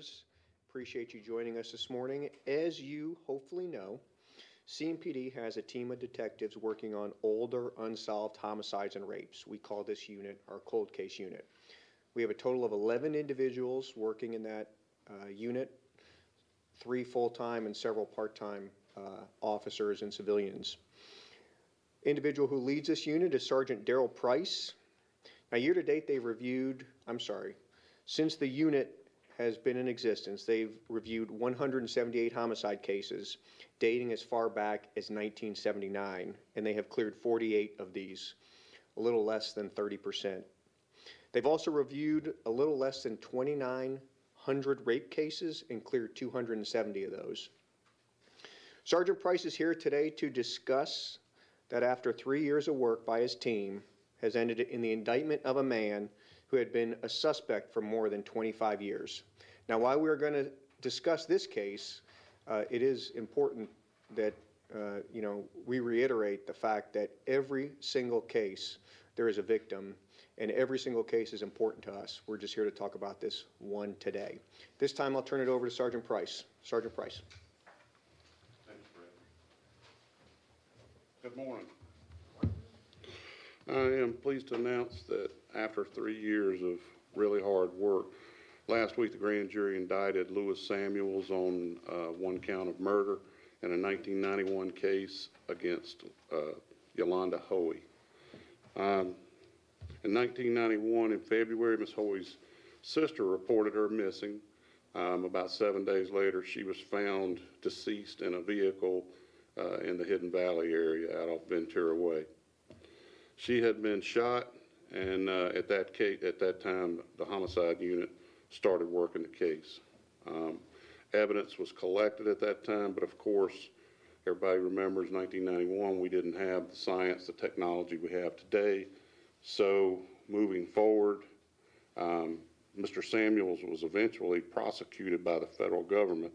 Commissioners. Appreciate you joining us this morning. As you hopefully know, CMPD has a team of detectives working on older unsolved homicides and rapes. We call this unit our cold case unit. We have a total of 11 individuals working in that unit, 3 full-time and several part-time officers and civilians. Individual who leads this unit is Sergeant Daryl Price. Now, year to date, since the unit has been in existence, they've reviewed 178 homicide cases dating as far back as 1979, and they have cleared 48 of these, a little less than 30%. They've also reviewed a little less than 2,900 rape cases and cleared 270 of those. Sergeant Price is here today to discuss that after 3 years of work by his team has ended in the indictment of a man who had been a suspect for more than 25 years. Now, while we're going to discuss this case, it is important that we reiterate the fact that every single case there is a victim, and every single case is important to us. We're just here to talk about this one today. This time I'll turn it over to Sergeant Price. Sergeant Price. Thanks, Brett. Good morning. I am pleased to announce that after 3 years of really hard work, last week the grand jury indicted Lewis Samuels on 1 count of murder in a 1991 case against Yolanda Hoey. In 1991, in February, Ms. Hoey's sister reported her missing. About 7 days later, she was found deceased in a vehicle in the Hidden Valley area out off Ventura Way. She had been shot, and at that time, the homicide unit started working the case. Evidence was collected at that time, but of course, everybody remembers 1991, we didn't have the science, the technology we have today. So moving forward, Mr. Samuels was eventually prosecuted by the federal government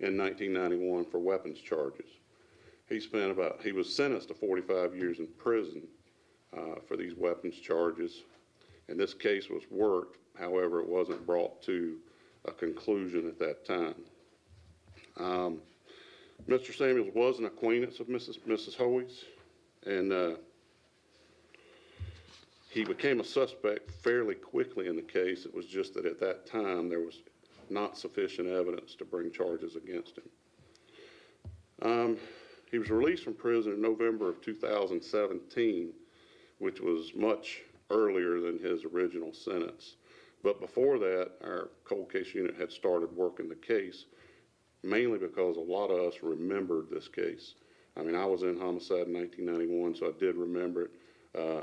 in 1991 for weapons charges. He was sentenced to 45 years in prison for these weapons charges, and this case was worked. However, it wasn't brought to a conclusion at that time. Mr. Samuels was an acquaintance of Mrs. Hoey's, and he became a suspect fairly quickly in the case. It was just that at that time there was not sufficient evidence to bring charges against him. He was released from prison in November of 2017, which was much earlier than his original sentence. But before that, our cold case unit had started working the case, mainly because a lot of us remembered this case. I mean, I was in homicide in 1991, so I did remember it.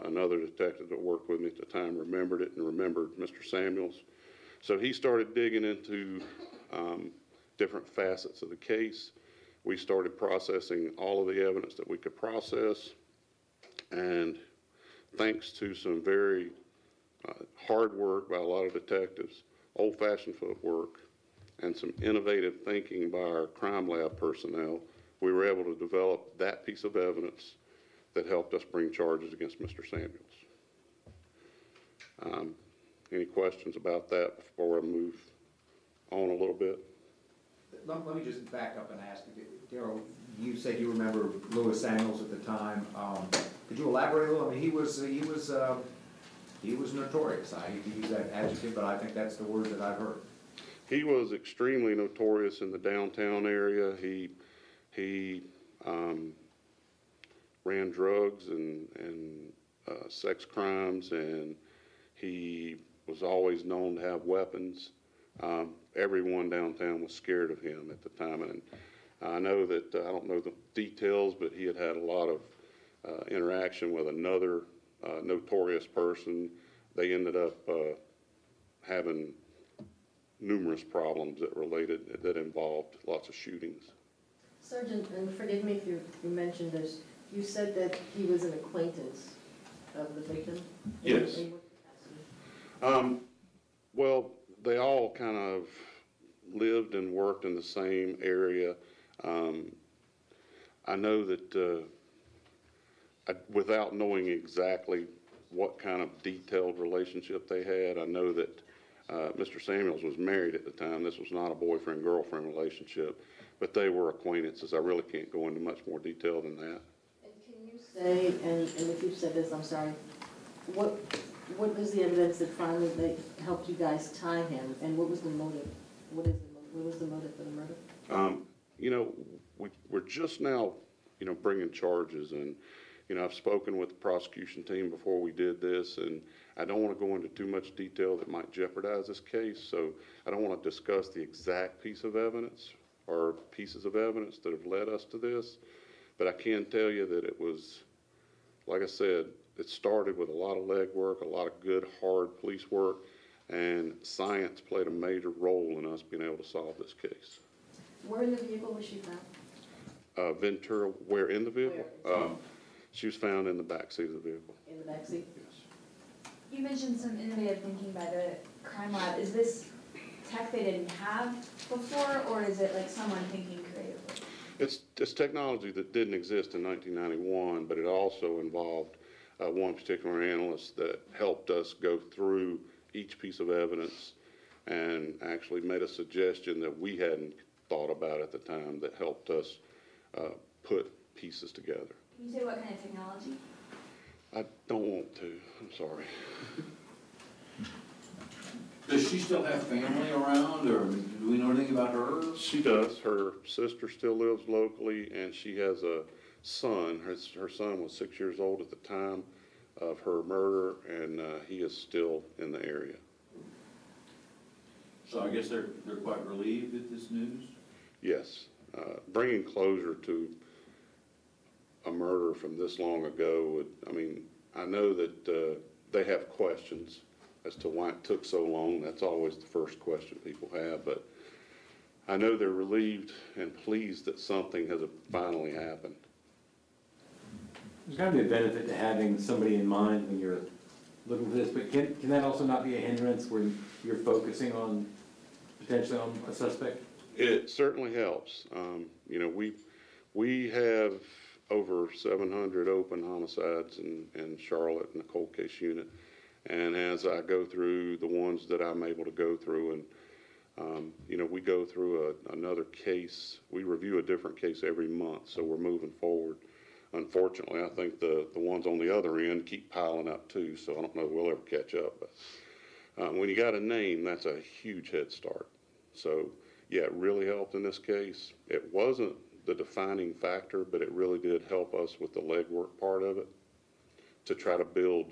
Another detective that worked with me at the time remembered it and remembered Mr. Samuels. So he started digging into different facets of the case. We started processing all of the evidence that we could process, and thanks to some very hard work by a lot of detectives, old-fashioned footwork, and some innovative thinking by our crime lab personnel, we were able to develop that piece of evidence that helped us bring charges against Mr. Samuels. Any questions about that before I move on a little bit? Let me just back up and ask you, Daryl, you said you remember Lewis Samuels at the time. Could you elaborate a little? I mean, he was notorious. I hate to use that adjective, but I think that's the word that I've heard. He was extremely notorious in the downtown area. He ran drugs and sex crimes, and he was always known to have weapons. Everyone downtown was scared of him at the time, and I know that, I don't know the details, but he had a lot of interaction with another notorious person. They ended up having numerous problems that involved lots of shootings. Sergeant, and forgive me if you mentioned this, you said that he was an acquaintance of the victim? Yes. Well, they all kind of lived and worked in the same area. I know that without knowing exactly what kind of detailed relationship they had, I know that Mr. Samuels was married at the time. This was not a boyfriend-girlfriend relationship, but they were acquaintances. I really can't go into much more detail than that. And can you say, and if you've said this, I'm sorry, what was the evidence that finally they helped you guys tie him, and what was the motive? What was the motive for the murder? You know, we're just now, you know, bringing charges, and, you know, I've spoken with the prosecution team before we did this, and I don't want to go into too much detail that might jeopardize this case, so I don't want to discuss the exact piece of evidence or pieces of evidence that have led us to this, but I can tell you that it was, like I said, it started with a lot of legwork, a lot of good, hard police work, and science played a major role in us being able to solve this case. Where in the vehicle was she found? Ventura, where in the vehicle? She was found in the back seat of the vehicle. In the backseat? Yes. You mentioned some innovative thinking by the crime lab. Is this tech they didn't have before, or is it like someone thinking creatively? It's technology that didn't exist in 1991, but it also involved one particular analyst that helped us go through each piece of evidence and actually made a suggestion that we hadn't thought about at the time that helped us put pieces together. Can you say what kind of technology? I don't want to, I'm sorry. Does she still have family around, or do we know anything about her? She does. Her sister still lives locally, and she has a son. Her son was 6 years old at the time of her murder, and he is still in the area. So I guess they're quite relieved at this news? Yes. Bringing closure to a murder from this long ago would, I mean, I know that they have questions as to why it took so long. That's always the first question people have, but I know they're relieved and pleased that something has finally happened. There's got to be a benefit to having somebody in mind when you're looking for this, but can that also not be a hindrance where you're focusing on, potentially on a suspect? It certainly helps. You know, we have over 700 open homicides in Charlotte in the cold case unit. And as I go through the ones that I'm able to go through, and, you know, we go through another case, we review a different case every month, so we're moving forward. Unfortunately, I think the ones on the other end keep piling up too, so I don't know if we'll ever catch up. But when you got a name, that's a huge head start. So, yeah, it really helped in this case. It wasn't the defining factor, but it really did help us with the legwork part of it to try to build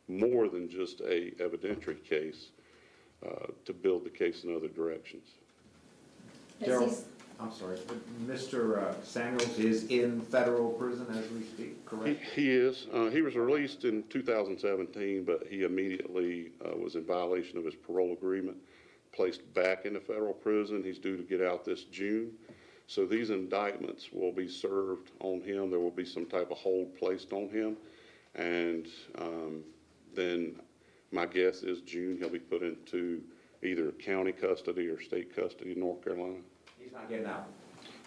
more than just a evidentiary case, to build the case in other directions. Daryl, I'm sorry, but Mr. Samuels is in federal prison as we speak, correct? He is. He was released in 2017, but he immediately was in violation of his parole agreement, placed back into federal prison. He's due to get out this June. So these indictments will be served on him. There will be some type of hold placed on him. And then my guess is June he'll be put into either county custody or state custody in North Carolina. He's not getting out?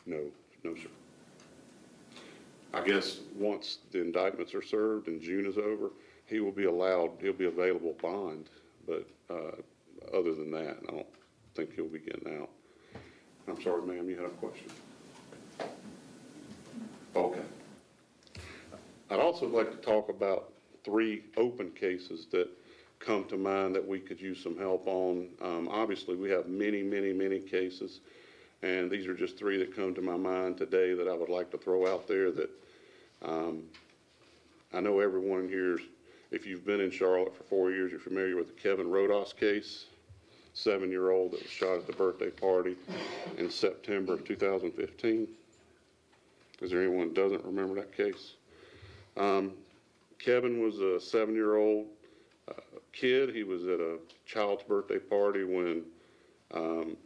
No, no, sir. I guess once the indictments are served and June is over, he'll be available bond, but other than that, I don't think he'll be getting out. I'm sorry, ma'am, you had a question? Okay. I'd also like to talk about 3 open cases that come to mind that we could use some help on. Obviously, we have many, many, many cases, and these are just 3 that come to my mind today that I would like to throw out there that I know everyone here, if you've been in Charlotte for 4 years, you're familiar with the Kevin Rodas case, 7-year-old that was shot at the birthday party in September of 2015. Is there anyone that doesn't remember that case? Kevin was a 7-year-old kid. He was at a child's birthday party when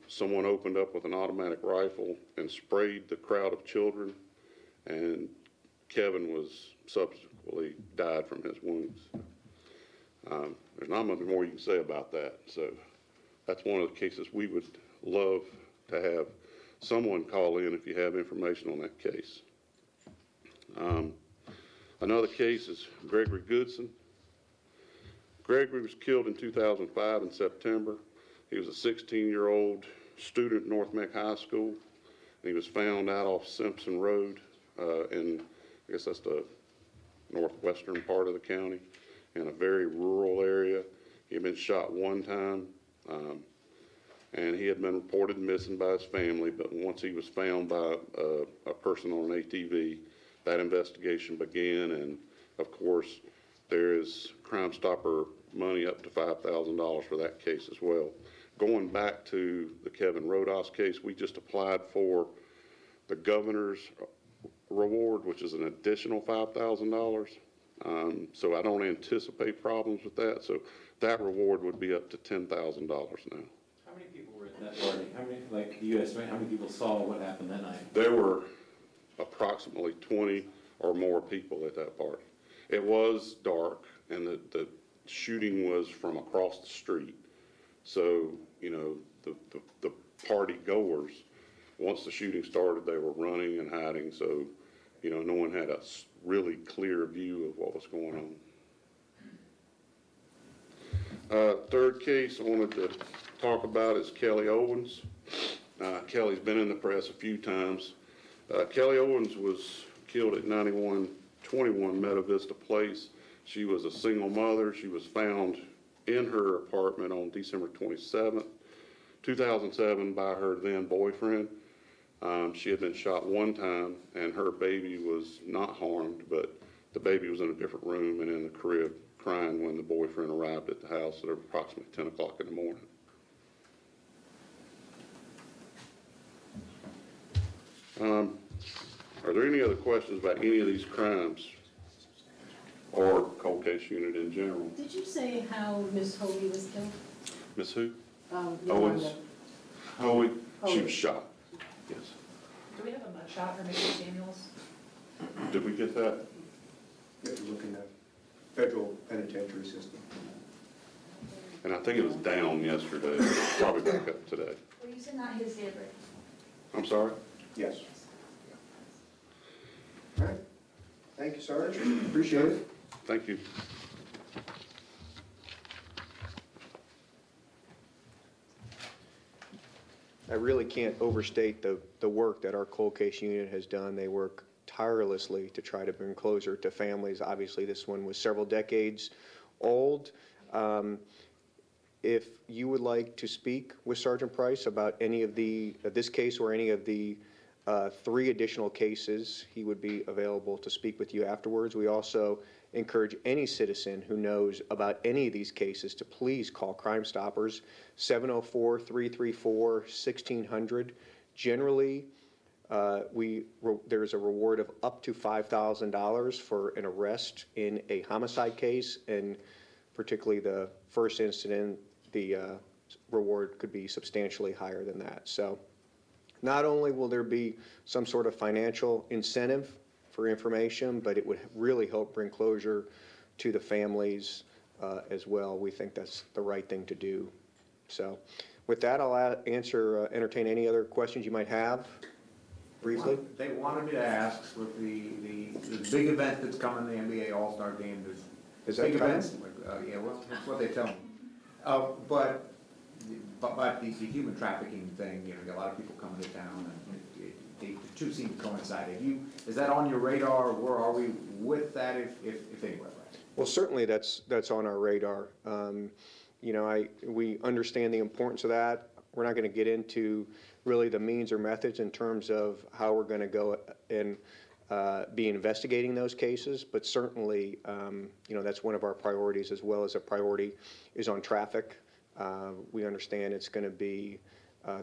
someone opened up with an automatic rifle and sprayed the crowd of children, and Kevin was subsequently died from his wounds. There's not much more you can say about that. So that's one of the cases we would love to have someone call in if you have information on that case. Another case is Gregory Goodson. Gregory was killed in 2005 in September. He was a 16-year-old student at North Meck High School. He was found out off Simpson Road in, I guess that's the northwestern part of the county, in a very rural area. He had been shot one time, and he had been reported missing by his family, but once he was found by a person on an ATV, that investigation began, and of course, there is Crime Stopper money up to $5,000 for that case as well. Going back to the Kevin Rodas case, we just applied for the governor's reward, which is an additional $5,000. So I don't anticipate problems with that. So that reward would be up to $10,000 now. How many people were at that party? How many, like, you estimate how many people saw what happened that night? There were approximately 20 or more people at that party. It was dark, and the shooting was from across the street. So, you know, the party goers, once the shooting started, they were running and hiding. So, you know, no one had a really clear view of what was going on. Third case I wanted to talk about is Kelly Owens. Kelly's been in the press a few times. Kelly Owens was killed at 9121 Meta Vista Place. She was a single mother. She was found in her apartment on December 27th, 2007 by her then boyfriend. She had been shot one time, and her baby was not harmed, but the baby was in a different room and in the crib crying when the boyfriend arrived at the house at approximately 10 o'clock in the morning. Are there any other questions about any of these crimes or cold case unit in general? Did you say how Miss Hoey was killed? Miss who? Yolanda. Owens. Hoey. She Hoey. was shot. Yes. Do we have a mugshot for Mr. Samuels? Did we get that? You have to look in the federal penitentiary system. And I think it was down yesterday, probably back up today. Well, you said not his date of birth. I'm sorry? Yes. All right. Thank you, Sergeant. Appreciate it. Thank you. I really can't overstate the work that our cold case unit has done. They work tirelessly to try to bring closure to families. Obviously, this one was several decades old. If you would like to speak with Sergeant Price about any of this case or any of the 3 additional cases, he would be available to speak with you afterwards. We also encourage any citizen who knows about any of these cases to please call Crime Stoppers, 704-334-1600. Generally, there's a reward of up to $5,000 for an arrest in a homicide case, and particularly the first incident, the reward could be substantially higher than that. So not only will there be some sort of financial incentive for information, but it would really help bring closure to the families as well. We think that's the right thing to do. So with that, I'll entertain any other questions you might have briefly. They wanted me to ask with the big event that's coming, the NBA All-Star Game. Is that big coming? events? Yeah, well, that's what they tell me. But the human trafficking thing, you know, a lot of people coming to town, and the two seem to coincide. Is that on your radar? Where are we with that, if anywhere? Right? Well, certainly that's on our radar. You know, we understand the importance of that. We're not going to get into really the means or methods in terms of how we're going to go and be investigating those cases, but certainly, you know, that's one of our priorities, as well as a priority is on traffic. We understand it's going to be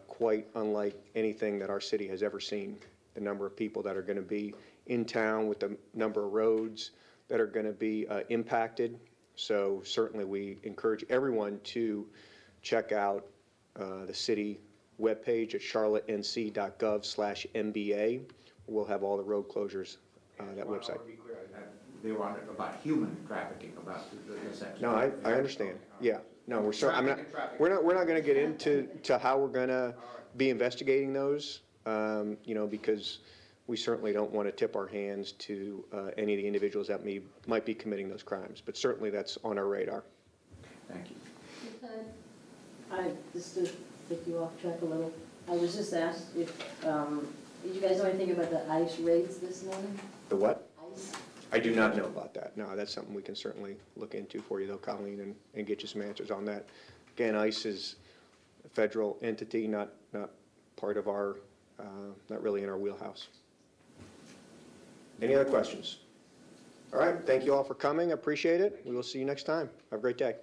quite unlike anything that our city has ever seen. The number of people that are going to be in town, with the number of roads that are going to be impacted. So certainly we encourage everyone to check out the city webpage at charlottenc.gov/MBA. We'll have all the road closures, that website. I want to be clear, they were on it about human trafficking, about the sex. No, I understand. Yeah. No, we're not going to get into how we're going to be investigating those, you know, because we certainly don't want to tip our hands to any of the individuals that might be committing those crimes. But certainly that's on our radar. Thank you. Just to take you off track a little, I was just asked if, did you guys know anything about the ICE raids this morning? The what? ICE? I do not know about that. No, that's something we can certainly look into for you though, Colleen, and get you some answers on that. Again, ICE is a federal entity, not part of our, not really in our wheelhouse. Any other questions? All right, thank you all for coming. I appreciate it. We will see you next time. Have a great day.